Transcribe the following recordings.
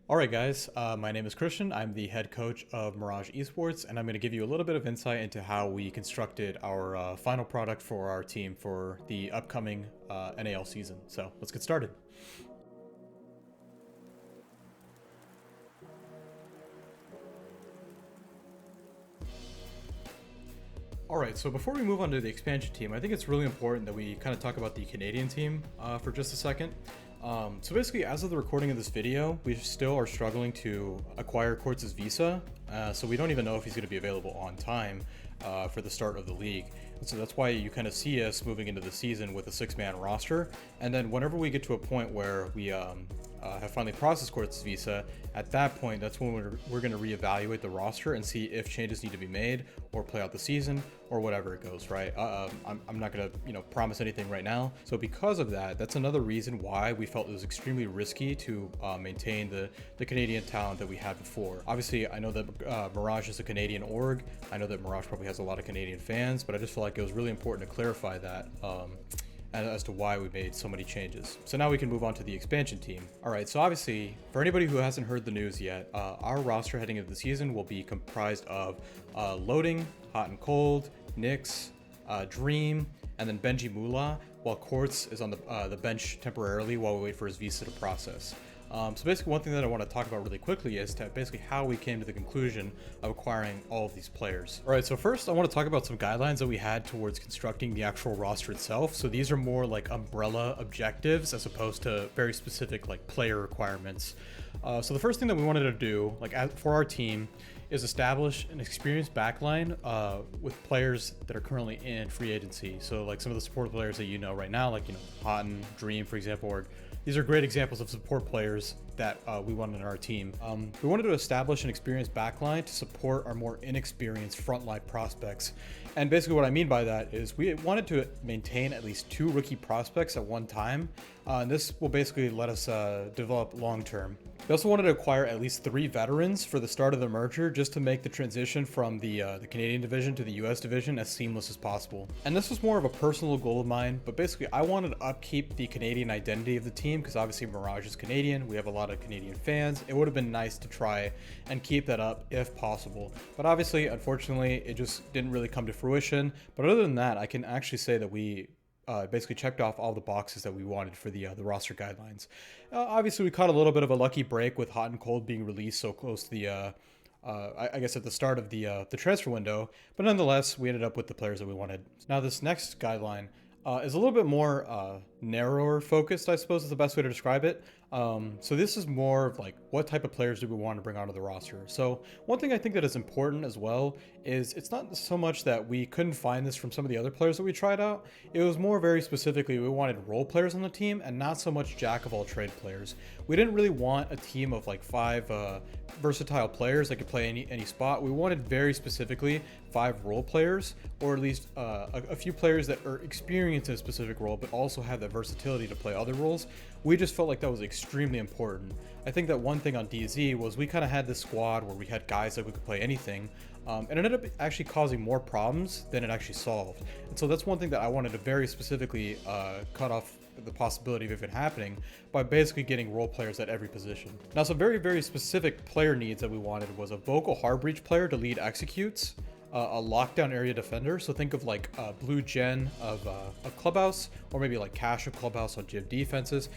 Alright guys, my name is Christian. I'm the head coach of Mirage Esports, and I'm going to give you a little bit of insight into how we constructed our final product for our team for the upcoming NAL season. So let's get started. Alright, so before we move on to the expansion team, I think it's really important that we kind of talk about the Canadian team for just a second. So basically, as of the recording of this video, we still are struggling to acquire Quartz's visa, so we don't even know if he's going to be available on time for the start of the league. And so that's why you kind of see us moving into the season with a 6-man roster, and then whenever we get to a point where we have finally processed Quartz's visa, at that point, that's when we're going to reevaluate the roster and see if changes need to be made or play out the season or whatever it goes, right? I'm not going to, promise anything right now. So because of that, that's another reason why we felt it was extremely risky to maintain the Canadian talent that we had before. Obviously, I know that Mirage is a Canadian org. I know that Mirage probably has a lot of Canadian fans, but I just feel like it was really important to clarify that. As to why we made so many changes. So now we can move on to the expansion team. All right, so obviously, for anybody who hasn't heard the news yet, our roster heading into the season will be comprised of Loading, Hot and Cold, Nyx, Dream, and then Benji Moolah, while Quartz is on the bench temporarily while we wait for his visa to process. So basically one thing that I want to talk about really quickly is basically how we came to the conclusion of acquiring all of these players. All right, so first I want to talk about some guidelines that we had towards constructing the actual roster itself. So these are more like umbrella objectives as opposed to very specific like player requirements. So the first thing that we wanted to do, for our team, is establish an experienced backline with players that are currently in free agency. So like some of the support players that right now, like Hot and Dream, for example, or these are great examples of support players that we wanted in our team. We wanted to establish an experienced backline to support our more inexperienced frontline prospects. And basically what I mean by that is we wanted to maintain at least 2 rookie prospects at one time. And this will basically let us develop long-term. We also wanted to acquire at least 3 veterans for the start of the merger just to make the transition from the Canadian division to the US division as seamless as possible. And this was more of a personal goal of mine, but basically I wanted to upkeep the Canadian identity of the team because obviously Mirage is Canadian. We have a lot of Canadian fans. It would have been nice to try and keep that up if possible. But obviously, unfortunately, it just didn't really come to fruition. But other than that, I can actually say that we basically checked off all the boxes that we wanted for the roster guidelines. Obviously, we caught a little bit of a lucky break with Hot and Cold being released so close to the I guess at the start of the transfer window, but nonetheless, we ended up with the players that we wanted. Now, this next guideline is a little bit more narrower focused, I suppose is the best way to describe it. So this is more of like what type of players do we want to bring onto the roster. So one thing I think that is important as well is it's not so much that we couldn't find this from some of the other players that we tried out. It was more very specifically we wanted role players on the team and not so much jack of all trade players. We didn't really want a team of like 5 versatile players that could play any spot. We wanted very specifically 5 role players, or at least a few players that are experienced in a specific role but also have that versatility to play other roles. We just felt like that was extremely important. I think that one thing on DZ was we kind of had this squad where we had guys that we could play anything, and it ended up actually causing more problems than it actually solved. And so that's one thing that I wanted to very specifically cut off the possibility of it happening by basically getting role players at every position. Now, some very, very specific player needs that we wanted was a vocal hard breach player to lead executes, a lockdown area defender. So think of like blue gen of Clubhouse, or maybe like Cash of Clubhouse on Jib defenses,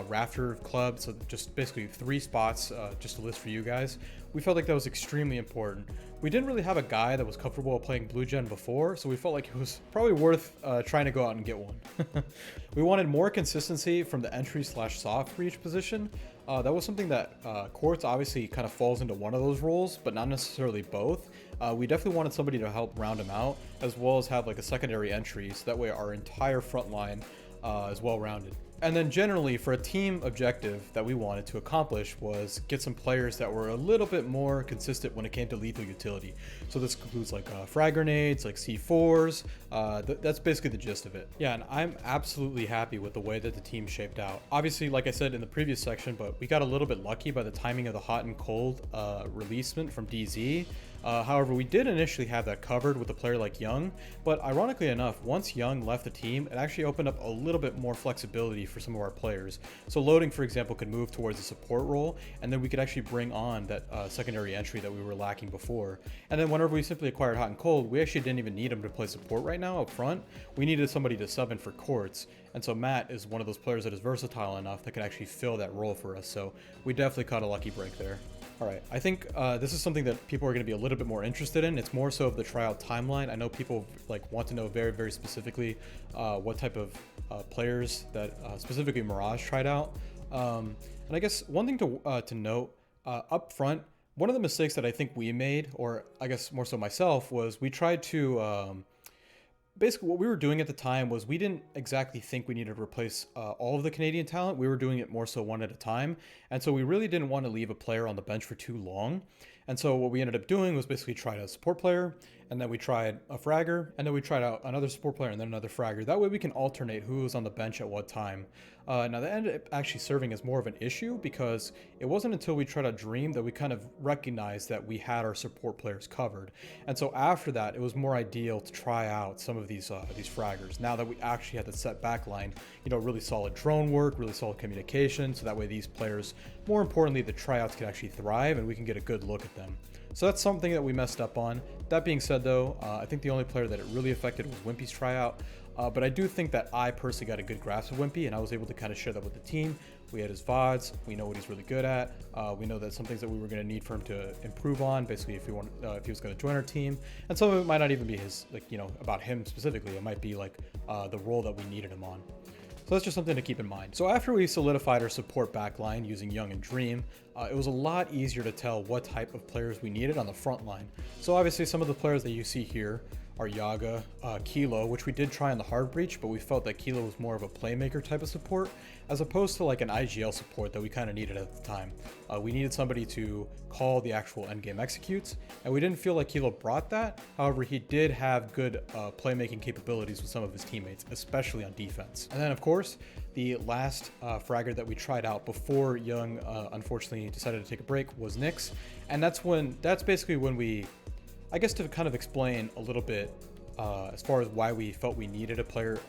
Rafter of Club. So just basically 3 spots just to list for you guys. We felt like that was extremely important. We didn't really have a guy that was comfortable playing blue gen before, so we felt like it was probably worth trying to go out and get one. We wanted more consistency from the entry/soft breach position. That was something that Quartz obviously kind of falls into one of those roles, but not necessarily both. We definitely wanted somebody to help round him out, as well as have like a secondary entry, so that way our entire front line is well-rounded. And then generally, for a team objective that we wanted to accomplish was get some players that were a little bit more consistent when it came to lethal utility. So this includes like frag grenades, like C4s. That's basically the gist of it. Yeah, and I'm absolutely happy with the way that the team shaped out. Obviously, like I said in the previous section, but we got a little bit lucky by the timing of the Hot and Cold releasement from DZ. However, we did initially have that covered with a player like Young, but ironically enough, once Young left the team, it actually opened up a little bit more flexibility for some of our players. So Loading, for example, could move towards a support role, and then we could actually bring on that secondary entry that we were lacking before. And then whenever we simply acquired Hot and Cold, we actually didn't even need him to play support right now up front. We needed somebody to sub in for Courts, and so Matt is one of those players that is versatile enough that can actually fill that role for us. So we definitely caught a lucky break there. All right, I think this is something that people are going to be a little bit more interested in. It's more so of the tryout timeline. I know people want to know very, very specifically what type of players that specifically Mirage tried out. And I guess one thing to note up front, one of the mistakes that I think we made, or I guess more so myself, was we tried to basically what we were doing at the time was we didn't exactly think we needed to replace all of the Canadian talent. We were doing it more so one at a time. And so we really didn't want to leave a player on the bench for too long. And so what we ended up doing was basically try a support player, and then we tried a fragger, and then we tried out another support player and then another fragger. That way we can alternate who was on the bench at what time. Now that ended up actually serving as more of an issue because it wasn't until we tried out Dream that we kind of recognized that we had our support players covered. And so after that, it was more ideal to try out some of these fraggers. Now that we actually had the set back line, really solid drone work, really solid communication, so that way these players, more importantly, the tryouts can actually thrive and we can get a good look at them. So that's something that we messed up on. That being said though, I think the only player that it really affected was Wimpy's tryout. But I do think that I personally got a good grasp of Wimpy, and I was able to kind of share that with the team. We had his VODs, we know what he's really good at, we know that some things that we were going to need for him to improve on, basically if he was going to join our team. And some of it might not even be his, about him specifically. It might be the role that we needed him on. So that's just something to keep in mind. So after we solidified our support backline using Young and Dream, it was a lot easier to tell what type of players we needed on the front line. So obviously some of the players that you see here are Yaga, Kilo, which we did try on the hard breach, but we felt that Kilo was more of a playmaker type of support, as opposed to an IGL support that we kind of needed at the time. We needed somebody to call the actual endgame executes, and we didn't feel like Kilo brought that. However, he did have good playmaking capabilities with some of his teammates, especially on defense. And then of course, the last fragger that we tried out before Young unfortunately decided to take a break was Nyx, and that's basically when we, I guess to kind of explain a little bit as far as why we felt we needed a player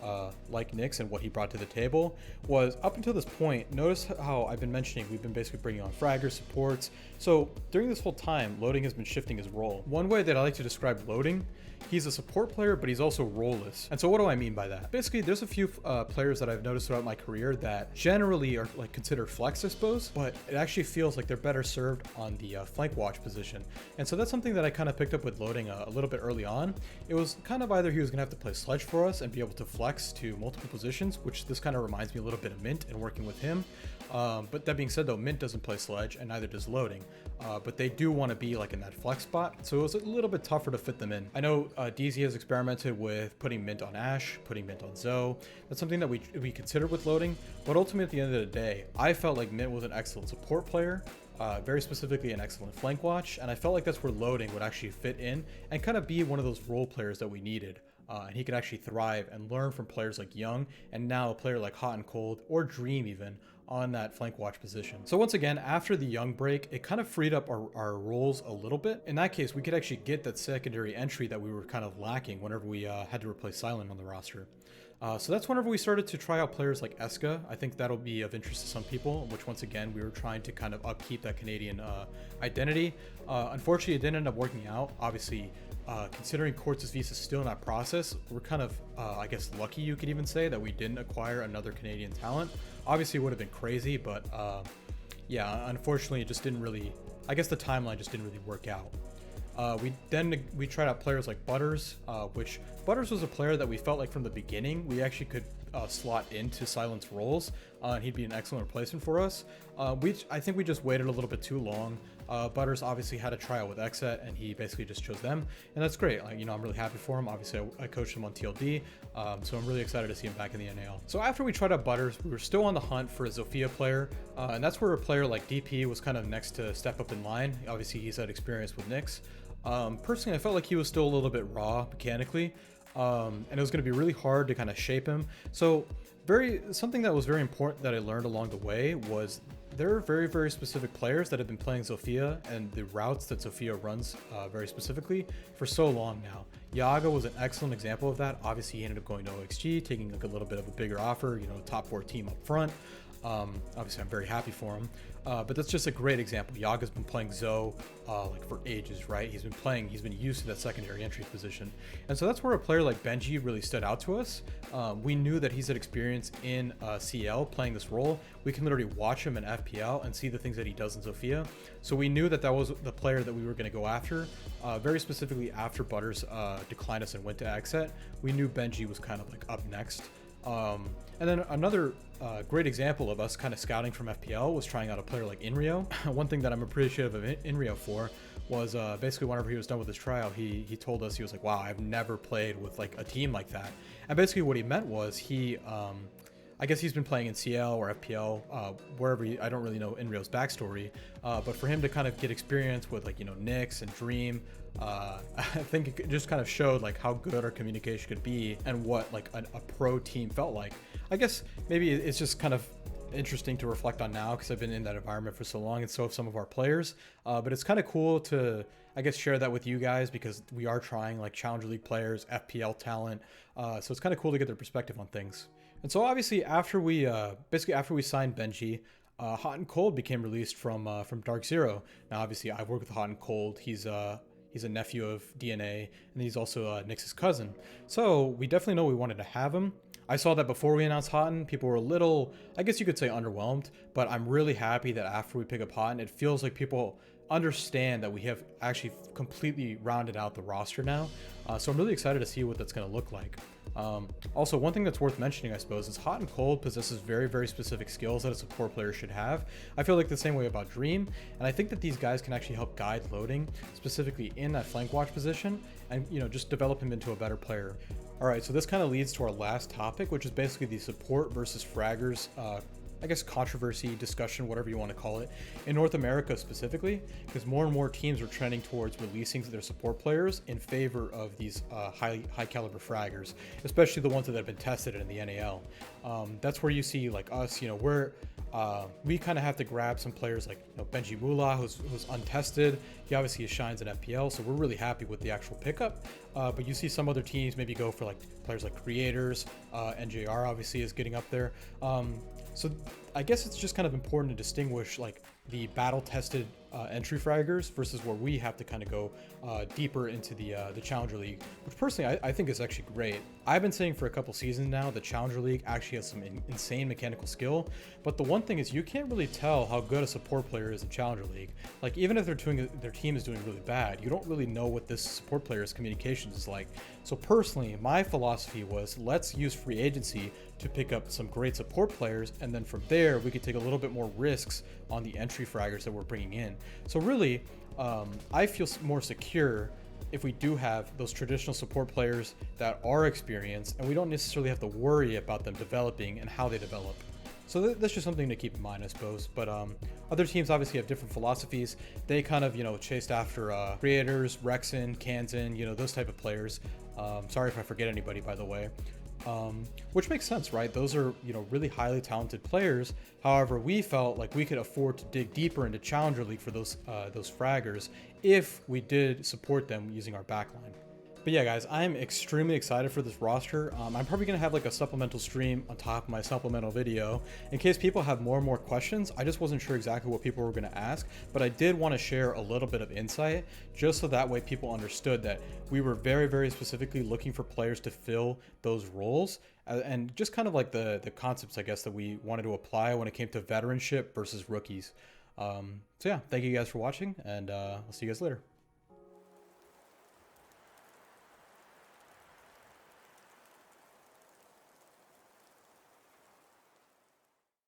like Nyx and what he brought to the table, was up until this point, notice how I've been mentioning we've been basically bringing on fraggers, supports. So during this whole time, Loading has been shifting his role. One way that I like to describe Loading, he's a support player, but he's also role-less. And so what do I mean by that? Basically, there's a few players that I've noticed throughout my career that generally are considered flex, I suppose, but it actually feels like they're better served on the flank watch position. And so that's something that I kind of picked up with Loading a little bit early on. It was kind of either he was going to have to play Sledge for us and be able to flex to multiple positions, which this kind of reminds me a little bit of Mint and working with him. But that being said though, Mint doesn't play Sledge and neither does Loading. But they do want to be in that flex spot, so it was a little bit tougher to fit them in. I know DZ has experimented with putting Mint on Ashe, putting Mint on Zoe. That's something that we considered with Loading, but ultimately at the end of the day, I felt like Mint was an excellent support player, very specifically an excellent flank watch, and I felt like that's where Loading would actually fit in and kind of be one of those role players that we needed. And he could actually thrive and learn from players like Young, and now a player like Hot and Cold, or Dream even, on that flank watch position. So once again, after the Young break, it kind of freed up our roles a little bit. In that case, we could actually get that secondary entry that we were kind of lacking whenever we had to replace Silent on the roster. So that's whenever we started to try out players like Eska. I think that'll be of interest to some people, which once again, we were trying to kind of upkeep that Canadian identity. Unfortunately, it didn't end up working out. Obviously, considering Quartz's visa is still in that process, we're kind of, I guess, lucky, you could even say, that we didn't acquire another Canadian talent. Obviously, it would have been crazy, but yeah, unfortunately, it just didn't really, I guess the timeline just didn't really work out. We tried out players like Butters, which Butters was a player that we felt like from the beginning we actually could slot into Silent's roles, and he'd be an excellent replacement for us. I think we just waited a little bit too long. Butters obviously had a tryout with Exet, and he basically just chose them, and that's great. I'm really happy for him. Obviously, I coached him on TLD, so I'm really excited to see him back in the NAL. So after we tried out Butters, we were still on the hunt for a Zofia player, and that's where a player like DP was kind of next to step up in line. Obviously, he's had experience with Nyx. Personally, I felt like he was still a little bit raw mechanically, and it was going to be really hard to kind of shape him. So something that was very important that I learned along the way was there are very, very specific players that have been playing Zofia and the routes that Zofia runs very specifically for so long now. Yaga was an excellent example of that. Obviously, he ended up going to OXG, taking like a little bit of a bigger offer, you know, top 4 team up front. Obviously, I'm very happy for him. But that's just a great example. Yaga's been playing Zo like for ages, right? He's been used to that secondary entry position. And so that's where a player like Benji really stood out to us. We knew that he's had experience in CL playing this role. We can literally watch him in FPL and see the things that he does in Zofia. So we knew that that was the player that we were going to go after. Very specifically after Butters declined us and went to Exet, we knew Benji was kind of like up next. And then another great example of us kind of scouting from FPL was trying out a player like Inrio. One thing that I'm appreciative of Inrio for was basically whenever he was done with his trial, he told us, he was like, wow, I've never played with like a team like that. And basically what he meant was he, I guess he's been playing in CL or FPL, wherever I don't really know Inrio's backstory, but for him to kind of get experience with like, you know, Nyx and Dream, I think it just kind of showed like how good our communication could be and what like a pro team felt like. I guess maybe it's just kind of interesting to reflect on now because I've been in that environment for so long, and so have some of our players. But it's kind of cool to, I guess, share that with you guys because we are trying like Challenger League players, FPL talent. So it's kind of cool to get their perspective on things. And so obviously after we signed Benji, Hot and Cold became released from Dark Zero. Now obviously I've worked with Hot and Cold. He's a nephew of DNA, and he's also Nyx's cousin. So we definitely know we wanted to have him. I saw that before we announced Hotton, people were a little, I guess you could say, underwhelmed, but I'm really happy that after we pick up Hotton, it feels like people understand that we have actually completely rounded out the roster now. So I'm really excited to see what that's going to look like. Also, one thing that's worth mentioning, I suppose, is Hot and Cold possesses very, very specific skills that a support player should have. I feel like the same way about Dream, and I think that these guys can actually help guide loading, specifically in that flank watch position, and, you know, just develop him into a better player. All right, so this kind of leads to our last topic, which is basically the support versus fraggers, I guess, controversy, discussion, whatever you want to call it, in North America specifically, because more and more teams are trending towards releasing their support players in favor of these high caliber fraggers, especially the ones that have been tested in the NAL. That's where you see like us, you know, we kind of have to grab some players like, you know, Benji Mula, who's untested. He obviously shines in FPL, so we're really happy with the actual pickup. But you see some other teams maybe go for like players like Creators. NJR obviously is getting up there. So I guess it's just kind of important to distinguish like the battle tested entry fraggers versus where we have to kind of go deeper into the Challenger League, which personally I think is actually great. I've been saying for a couple seasons now the Challenger League actually has some insane mechanical skill, but the one thing is you can't really tell how good a support player is in Challenger League. Like even if their team is doing really bad, you don't really know what this support player's communications is like. So personally, my philosophy was let's use free agency to pick up some great support players, and then from there we could take a little bit more risks on the entry fraggers that we're bringing in. So really, I feel more secure if we do have those traditional support players that are experienced, and we don't necessarily have to worry about them developing and how they develop. So that's just something to keep in mind, I suppose. But other teams obviously have different philosophies. They kind of, you know, chased after Creators, Rexen, Kansan, you know, those type of players. Sorry if I forget anybody, by the way. Which makes sense, right? Those are, you know, really highly talented players. However, we felt like we could afford to dig deeper into Challenger League for those fraggers if we did support them using our backline. But yeah, guys, I'm extremely excited for this roster. I'm probably going to have like a supplemental stream on top of my supplemental video in case people have more and more questions. I just wasn't sure exactly what people were going to ask, but I did want to share a little bit of insight just so that way people understood that we were very, very specifically looking for players to fill those roles, and just kind of like the concepts, I guess, that we wanted to apply when it came to veteranship versus rookies. So yeah, thank you guys for watching, and I'll see you guys later.